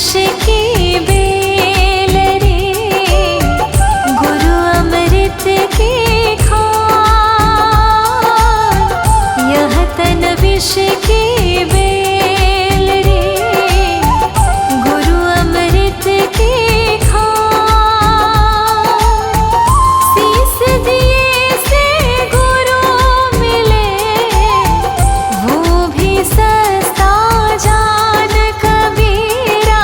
विष की बेल रे, गुरु अमृत की खान। यह तन विष की बेल रे, गुरु अमृत की खान। शीस दिए से गुरु मिले, वो भी सस्ता जान कबीरा।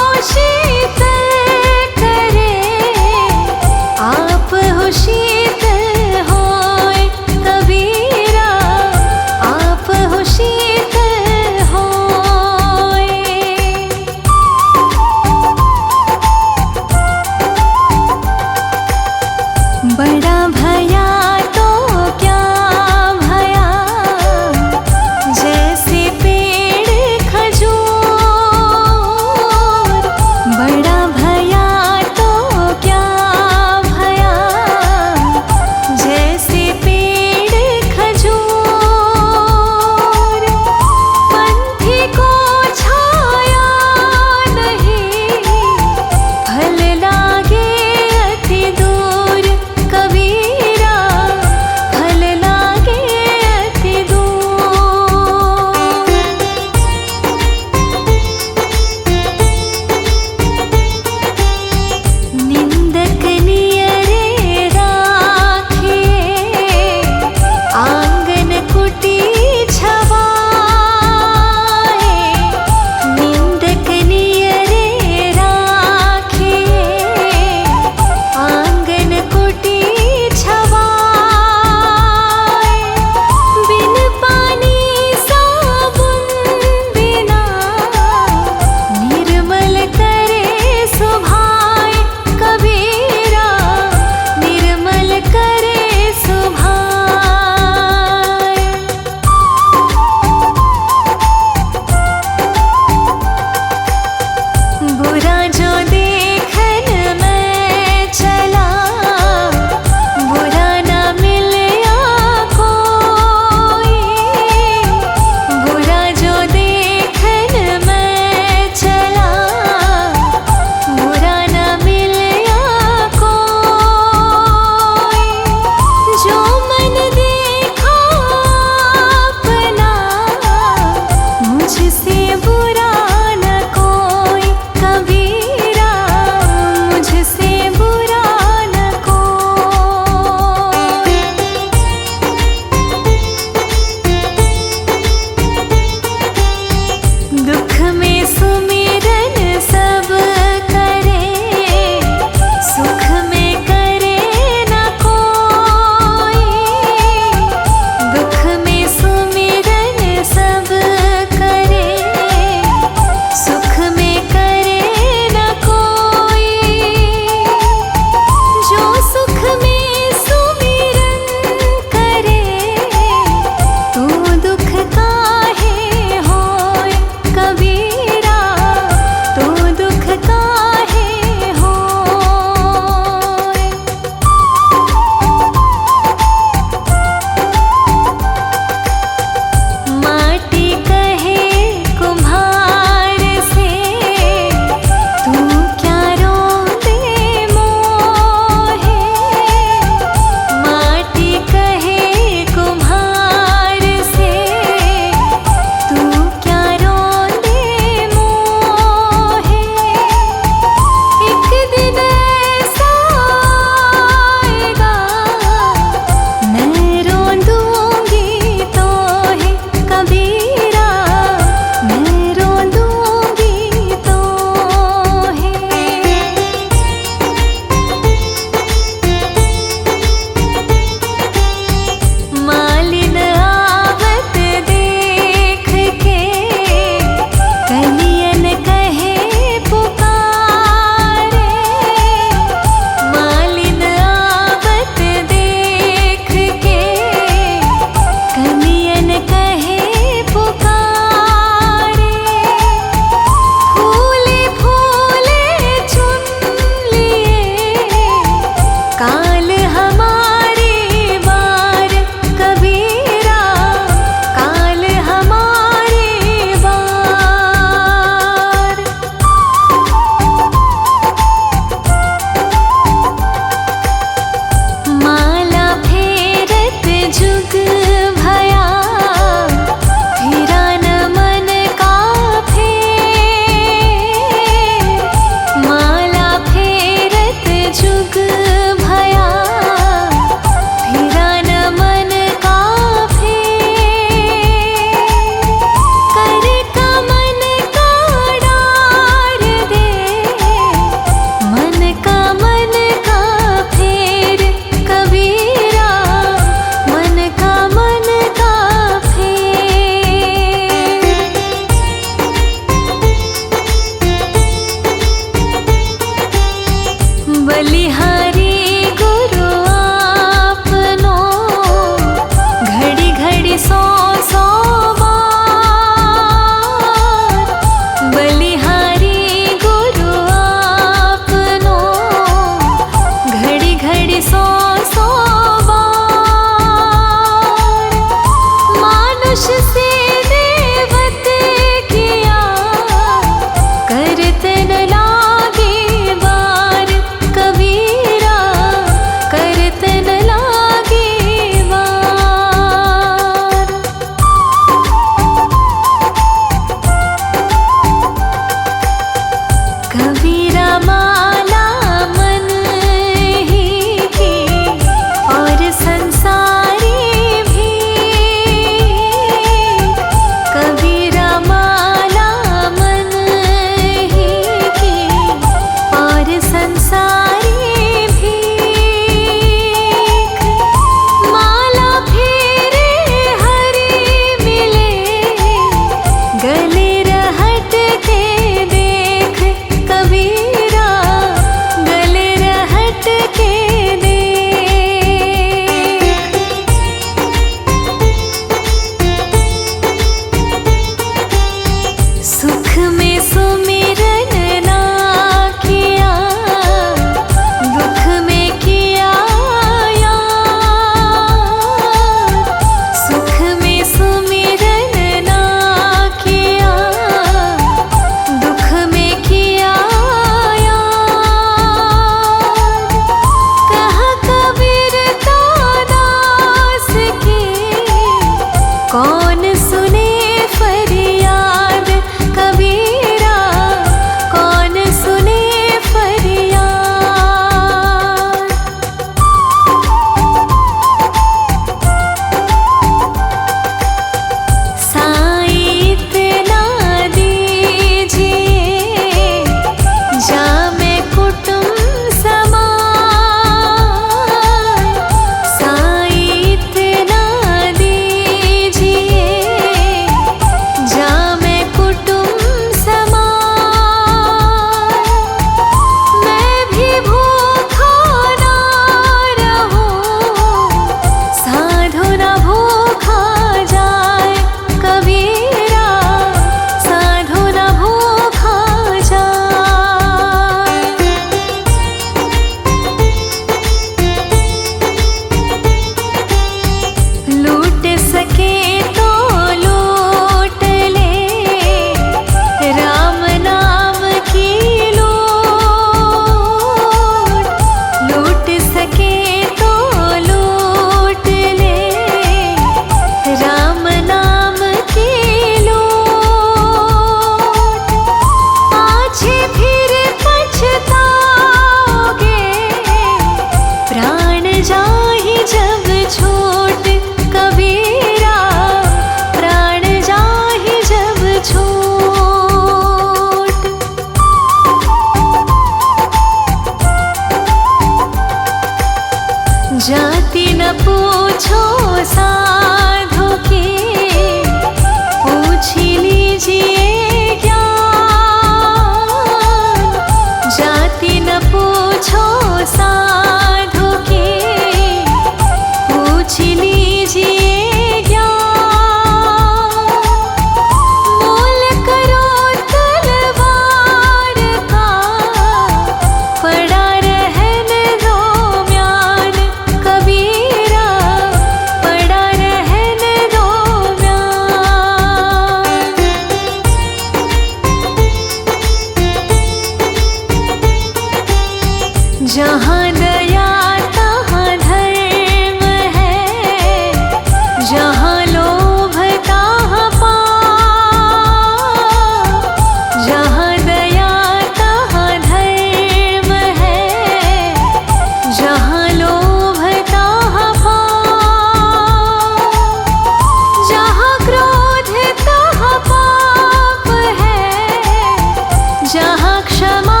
जहाँ क्षमा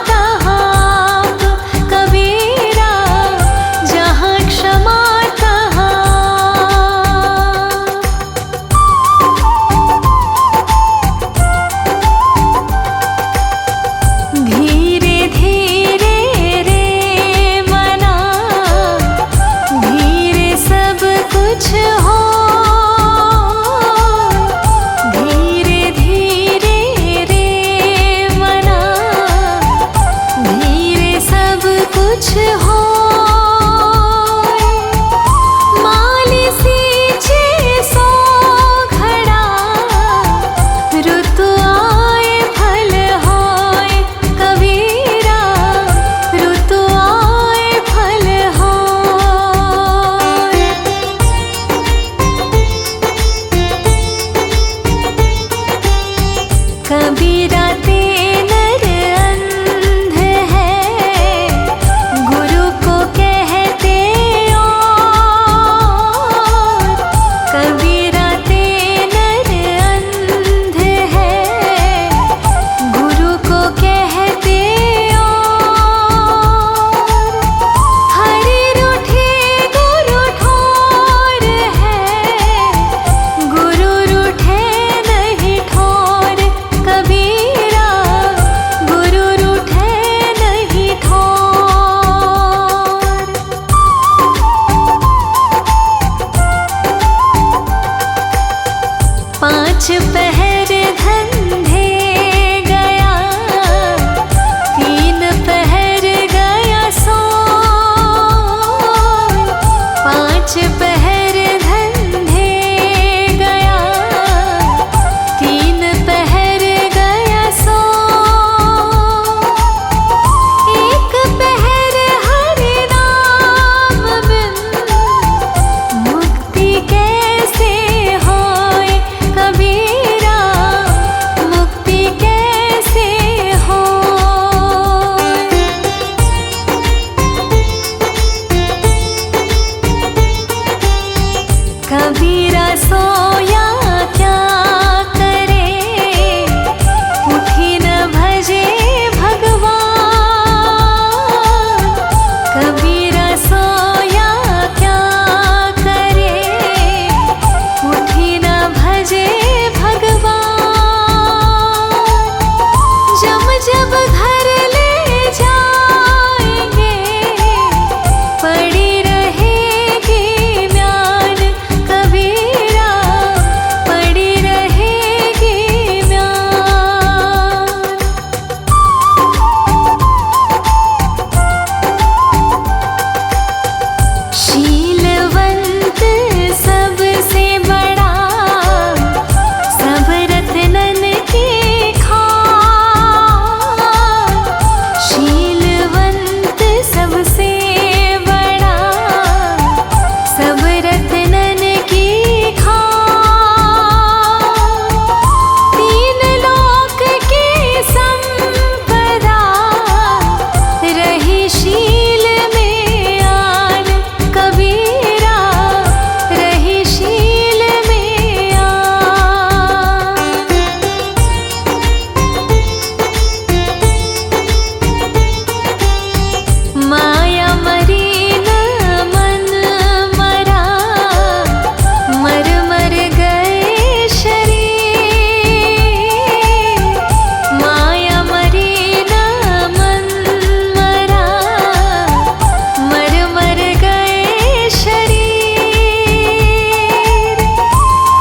तहाँ कबीरा, जहाँ क्षमा तहाँ। धीरे धीरे रे मना, धीरे सब कुछ हो। धीरे धीरे रे मना, धीरे सब कुछ हो। माली सींचे सो घड़ा, ऋतु आए फल होए कबीरा, ऋतु आए फल होए। कबीरा ते नर अंध है, गुरु को कहते और। कबीरा ते नर अंध है, गुरु को कहते और। हरि रूठे गुरु ठोर है, गुरु रूठे नहीं ठोर कबीरा, गुरु रूठे नहीं ठोर। पांच पहर धंधे गया, तीन पहर गया सो। पांच पहर धंधे गया, तीन पहर गया सो। एक पहर हरि नाम बिन, मुक्ति कैसे होए कबीरा, मुक्ति कैसे होए। कबीरा सोया क्या करे, उठी न भजे भगवान। कबीरा सोया क्या करे, उठी न भजे भगवान। जब जब घर ले जाएंगे, पड़ी रहेगी म्यान कबीरा, पड़ी रहेगी म्यान। शीलवंत सबसे बड़ा, सब रत्नन की खान। शीलवंत सबसे बड़ा, सब रत्नन की खान। तीन लोक की संपदा, रही शील में आन कबीरा, रही शील में आन। माया मरी न मन मरा, मर मर गए शरीर। माया मरी न मन मरा, मर मर गए शरीर।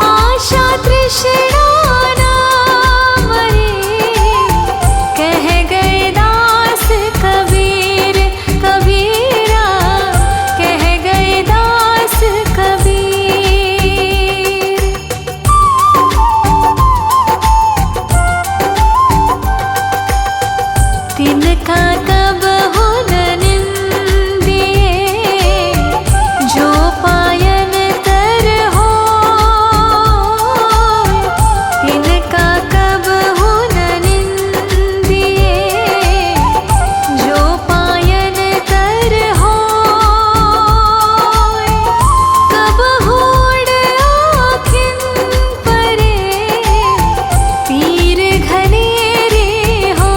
आशा तृष्णा न मरी, कह गए दास कबीर, कबीरा कह गए दास कबीर। तिनका कब हो न निंदिए, जो पायन तर हो। तिनका कब हो न निंदिए, जो पायन तर हो। कब होड़ आँखिन परे, तीर घनेरे हो।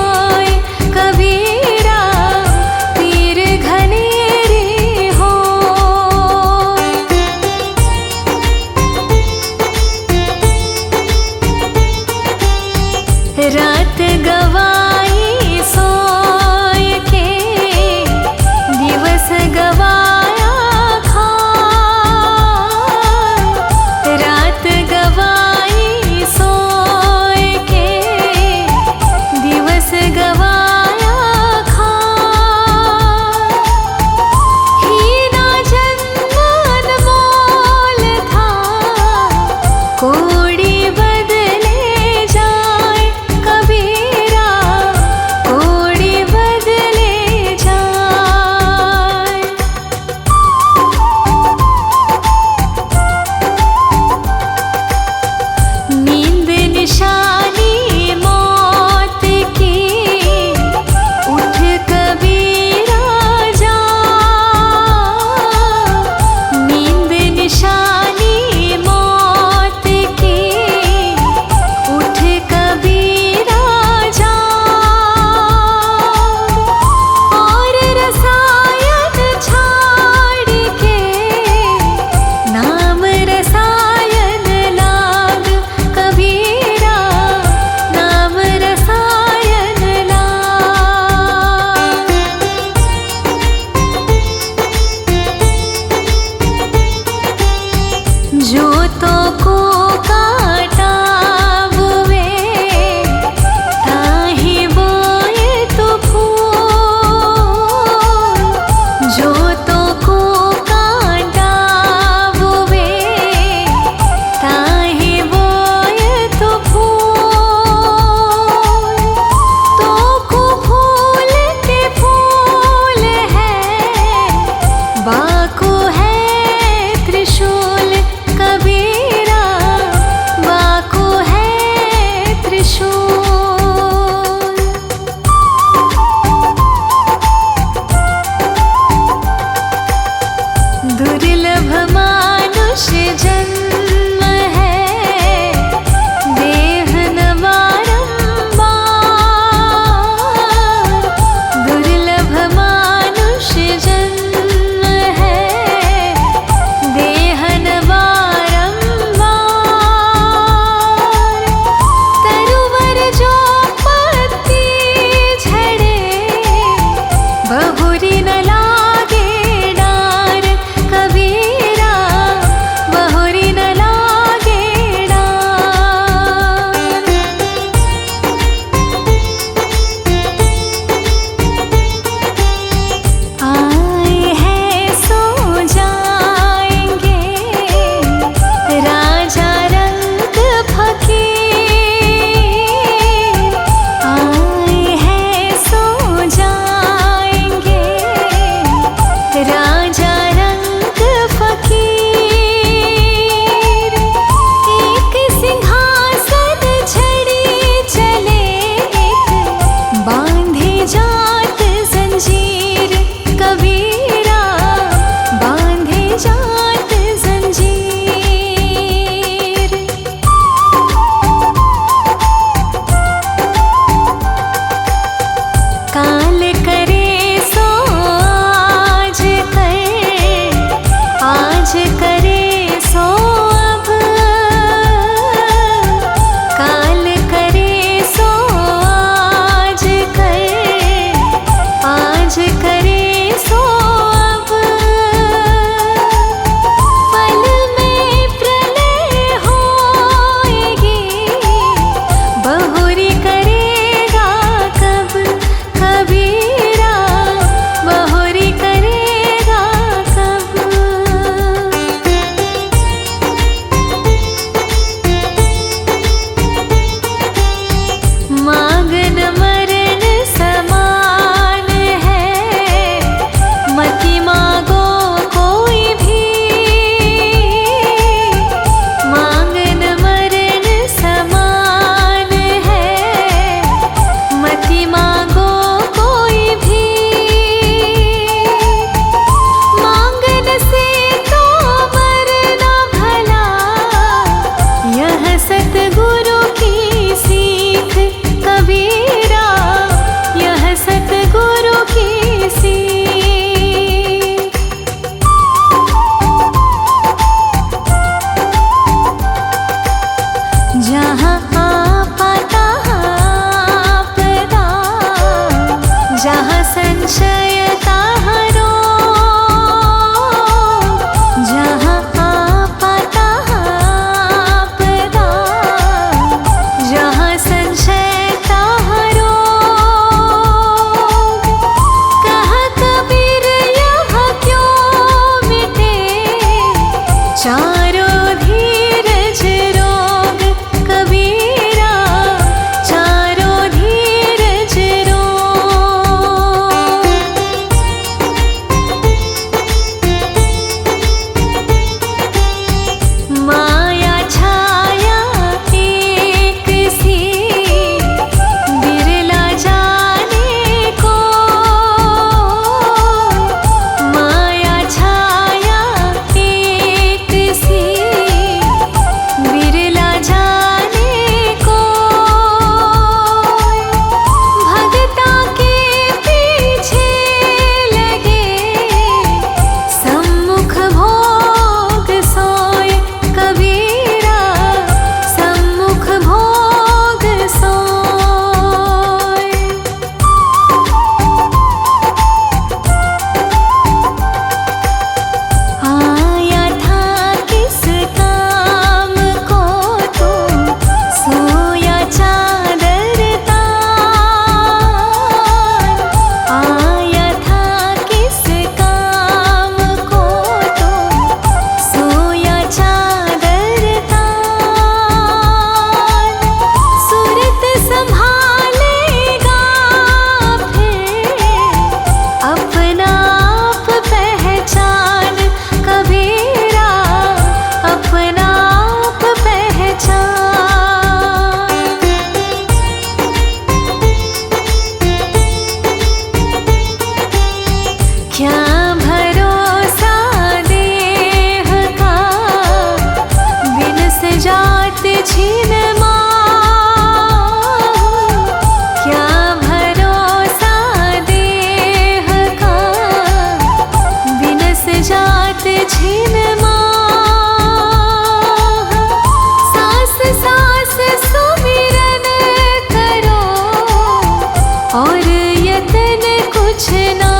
कुछ ना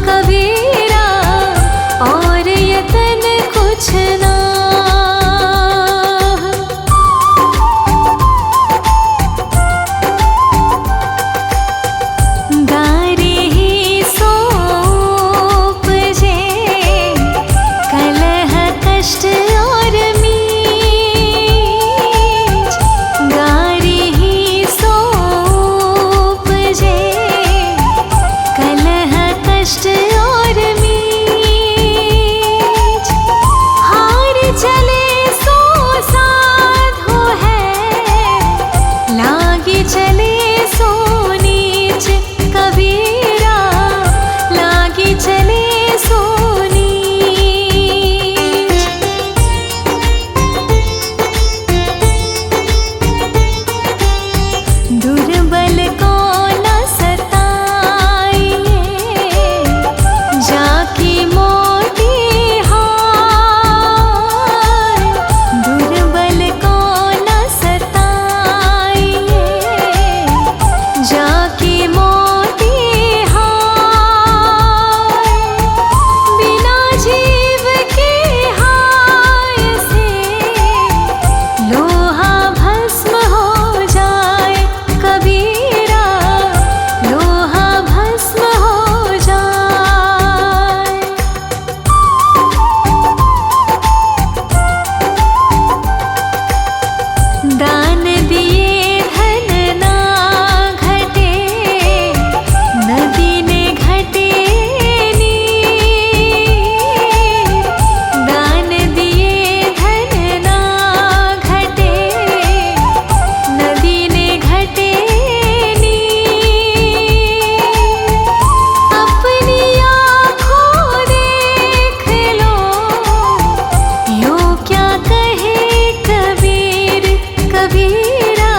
कबीरा, और यतन कुछ ना। गारे ही सोप जे कलह कष्ट और मीच, गारे ही सोप जे कलह कष्ट और मीच। हार चले सो साधु है, लागी चले सो नीच कबीरा, लागी चले सो नीच। दुर्बल को न सताइए, जाकी मोटी हार। दुर्बल को न सताइए, जाकी मोटी हार। बिना जीव के हाय से लोहा भस्म हो जाए कबीरा, लोहा भस्म हो जाए। दान दिए धन ना घटे, नदी ने घटे नीर। दान दिए धन ना घटे, नदी ने घटे नीर। अपनी आँखों देख लो, यो क्या कहे कबीर कबीरा,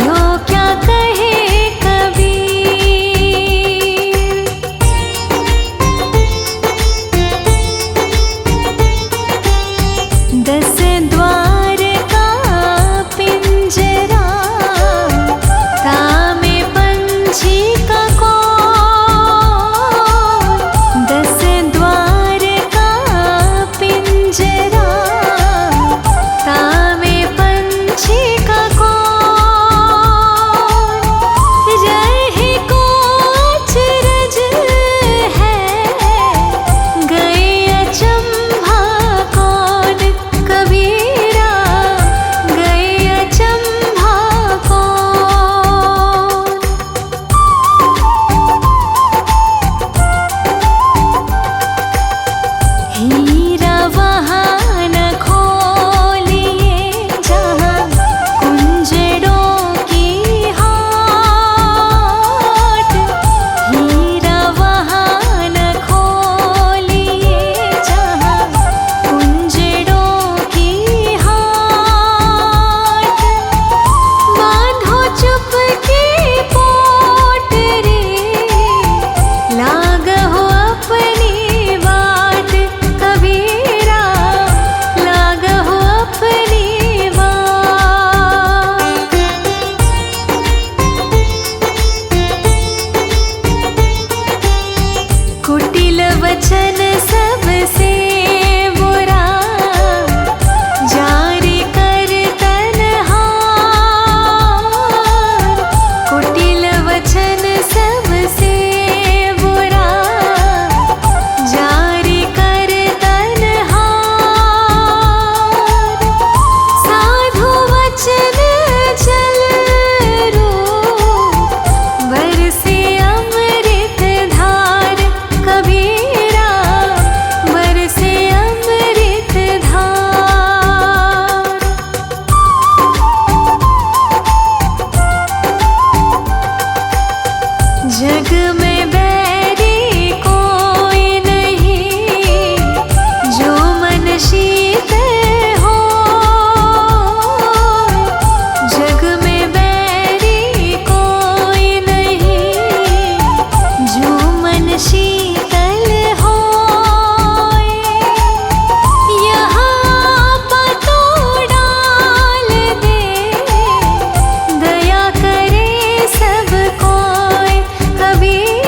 यो क्या कहे कबीर। दस द्वार का पिंजरा, तामे पंछी का कौन। दस द्वार का पिंजरा, तामे पंछी का कौन। रहे को अचरज है, गए अचंभा कौन कबीरा, गए अचंभा कौन। हीरा वहाँ न खोलिए, जहाँ कुंजड़ों की हाट। हीरा वहाँ न खोलिए, जहाँ कुंजड़ों की हाट। बांधो चुप के पोटरी, लागहो अपनी बाट कबीरा, लागहो अपनी बाट। कुटिल वचन सबसे बुरा, जारी कर तनहार। कुटिल वचन सबसे बुरा, जारी कर तनहार। साधु वचन जल रूप, बरसे अमृत धार कबीरा, बरसे अमृत धार। जग में बैरी कोई नहीं, जो मन शीतल हो। जग में बैरी कोई नहीं, जो मन शीतल हो। यहाँ पतो डाल दे, दया करे सब कोई कबीरा।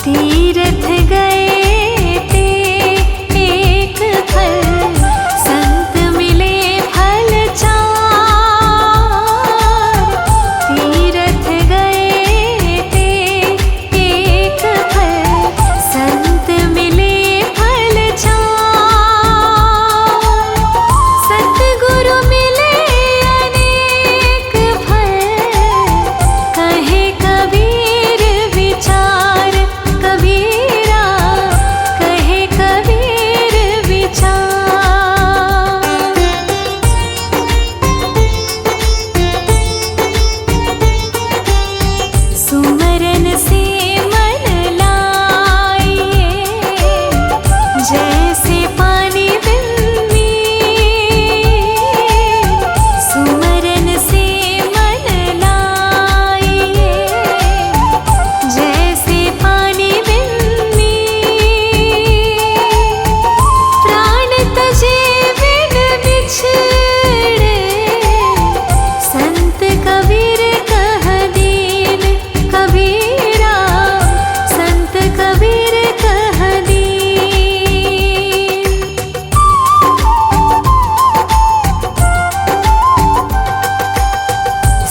तीर्थ गए ते एक फल, संत मिले फल चार। तीर्थ गए ते एक फल, संत मिले फल चार। सतगुरु मिले अनेक फल, कहे कबीर विचार। कबीरा कहे कबीर विचार। सुमरन से मन लाइए, जैसे पानी बिन्नी। सुमरन से मन लाइए, जैसे पानी बिन्नी। प्राण तजे बिन बिछड़े, संत कबीर कह दीन। कबीरा संत कबीर कह दीन।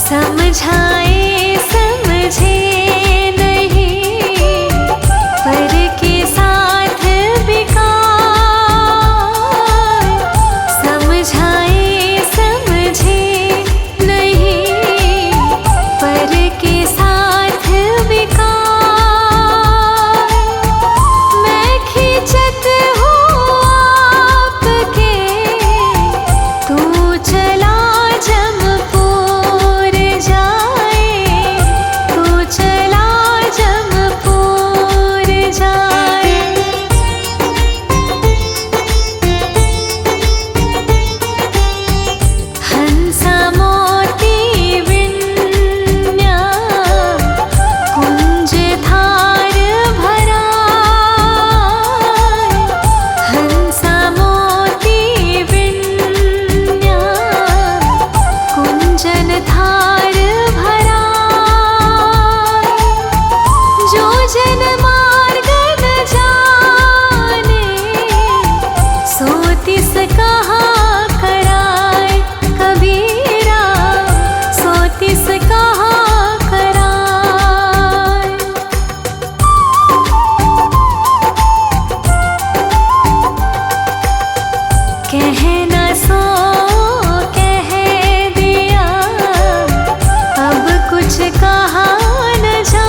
समझाए समझे नहीं, पर के साथ बिकार। समझाए समझे नहीं, पर के साथ बिकार। मैं खींचत हूँ आपके, तू चला जमपुर जाए। तू चला जमपुर जाए। हंसा मोती विन्या, कुंज थार भरा। हंसा मोती विन्या, कुंजन थार भरा। जो जन मार्ग न जाने, सो तिस कहाँ कराए। कबीरा सो तिस कहाँ कराए। कहना सो कह दिया, अब कुछ कहा न जाए।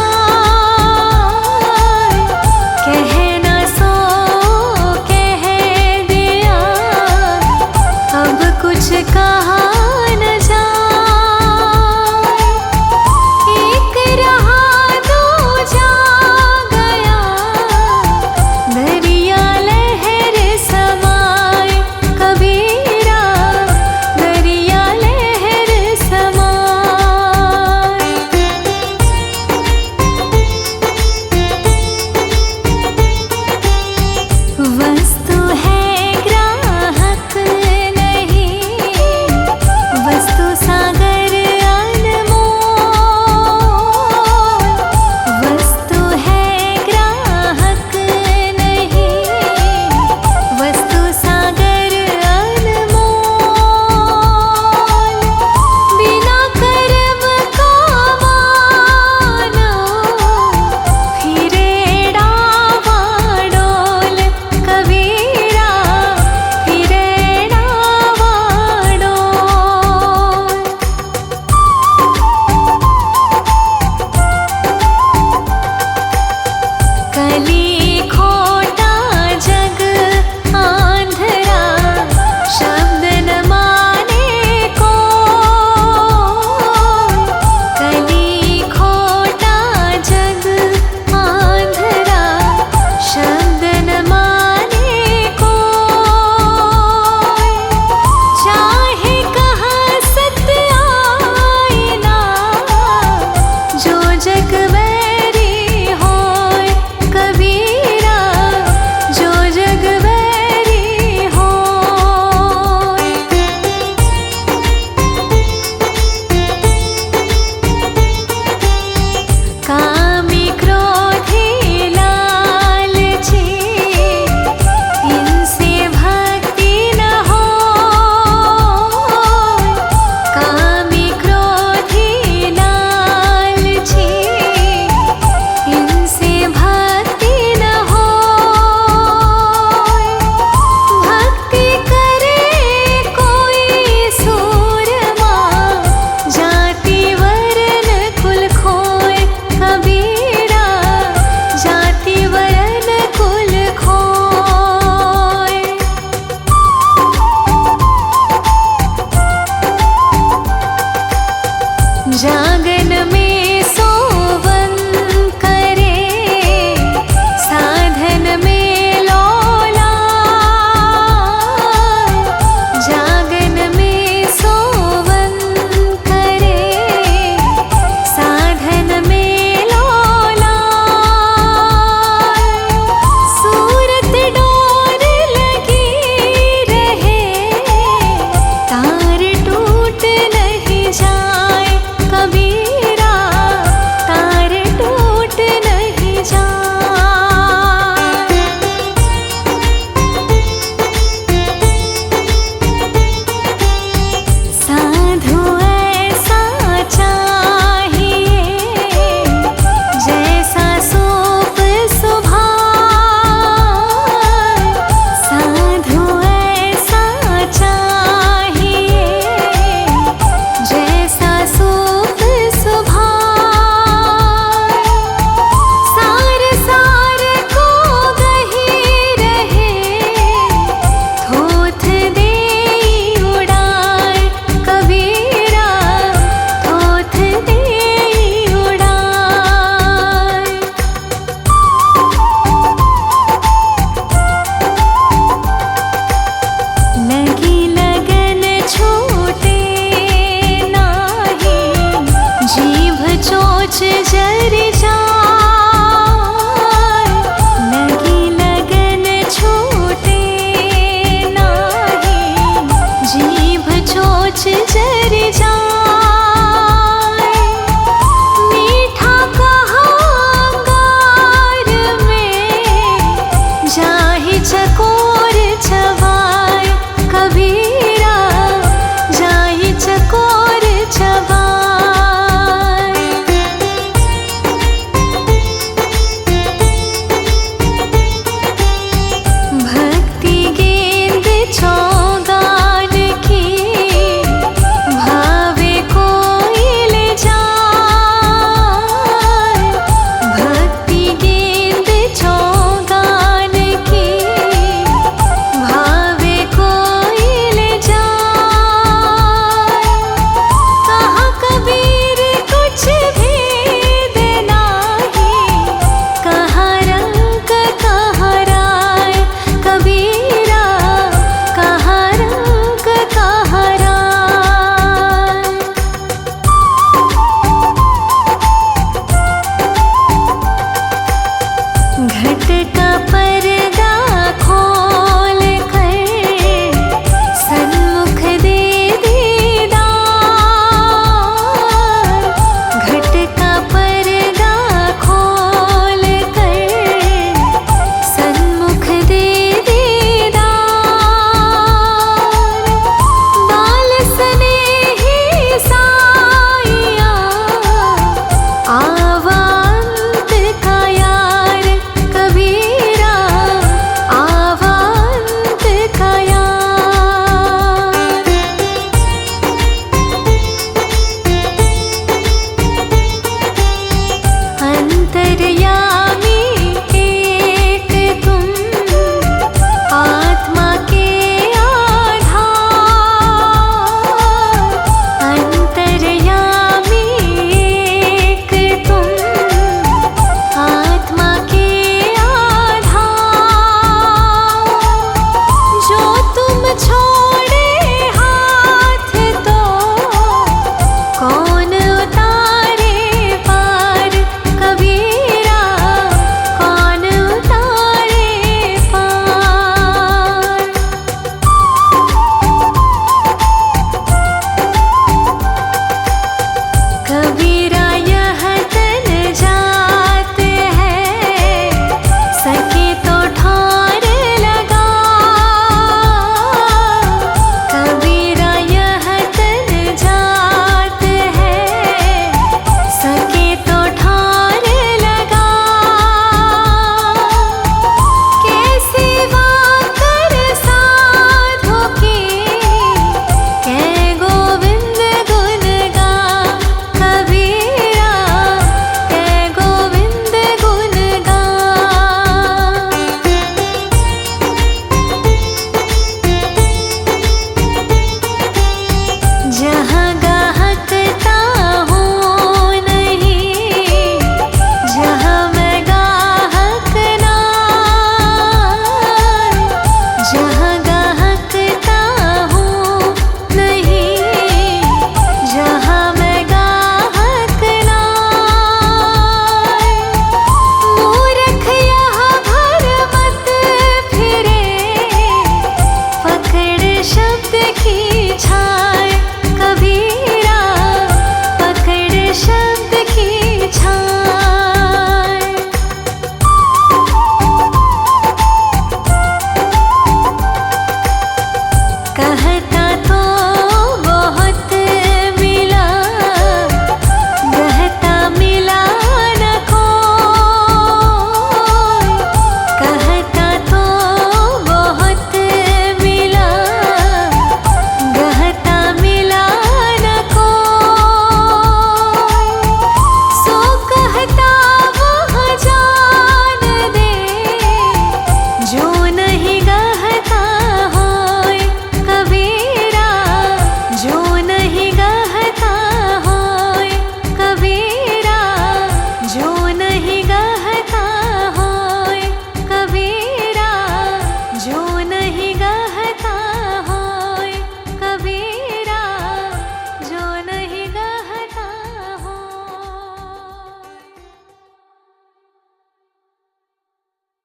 का पर